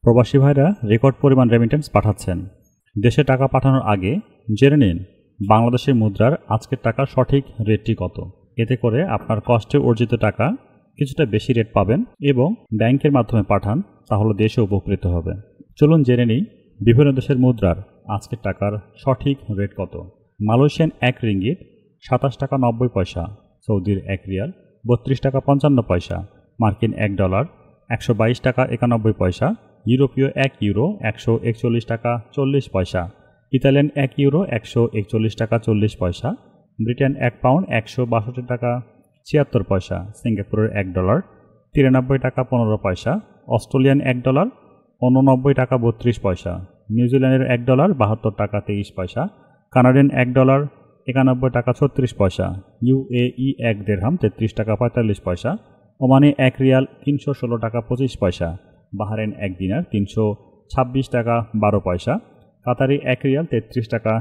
প্রবাসী ভাইরা রেকর্ড পরিমাণ রেমিটেন্স পাঠাচ্ছেন। দেশে টাকা পাঠানোর আগে জেনে নিন বাংলাদেশের মুদ্রার আজকের টাকার সঠিক রেটটি কত। এতে করে আপনার কষ্টে অর্জিত টাকা কিছুটা বেশি রেট পাবেন এবং ব্যাংকের মাধ্যমে পাঠান তাহলে দেশে উপকৃত হবে। চলুন জেনে নিই বিভিন্ন দেশের মুদ্রার আজকের টাকার সঠিক রেট কত। মালয়েশিয়ান 1 রিঙ্গিট 27 টাকা 90 পয়সা, সৌদির 1 রিয়াল 32 টাকা 55 পয়সা, মার্কিন $1 122 টাকা 91 পয়সা, ইউরোপীয় 1 ইউরো 141 টাকা 40 পয়সা, ইতালিয়ান 1 ইউরো 141 টাকা 40 পয়সা, ব্রিটেন 1 পাউন্ড 162 টাকা 76 পয়সা, সিঙ্গাপুরের $1 93 টাকা 15 পয়সা, অস্ট্রেলিয়ান $1 89 টাকা 32 পয়সা, নিউজিল্যান্ডের $1 72 টাকা 23 পয়সা, কানাডিয়ান $1 91 টাকা 36 পয়সা, ইউএই 1 দিরহাম 33 টাকা 45 পয়সা, ওমানি 1 রিয়াল 316 টাকা 25 পয়সা, বাহরাইন 1 দিনার 326 টাকা 12 পয়সা, কাতারি 1 রিয়াল 33 টাকা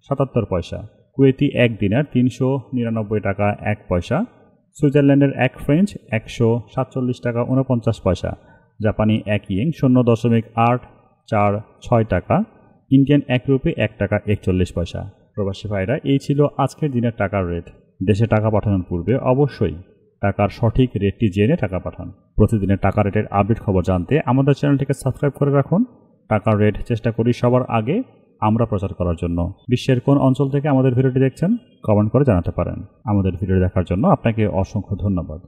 77 পয়সা, কুয়েতি 1 দিনার 399 টাকা 1 পয়সা, সুইজারল্যান্ডের 1 ফ্রেঞ্চ 147 টাকা 49 পয়সা, জাপানি 1 ইয়েন 0.846 টাকা, ইন্ডিয়ান 1 রুপি 1 টাকা 41 পয়সা। প্রবাসী ভাইরা, এই ছিল আজকের দিনের টাকার রেট। দেশে টাকা পাঠানোর পূর্বে অবশ্যই টাকার সঠিক রেটটি জেনে টাকা পাঠান। প্রতিদিনের টাকা রেটের আপডেট খবর জানতে আমাদের চ্যানেলটিকে সাবস্ক্রাইব করে রাখুন। টাকার রেট চেষ্টা করি সবার আগে আমরা প্রচার করার জন্য। বিশ্বের কোন অঞ্চল থেকে আমাদের ভিডিওটি দেখছেন কমেন্ট করে জানাতে পারেন। আমাদের ভিডিও দেখার জন্য আপনাকে অসংখ্য ধন্যবাদ।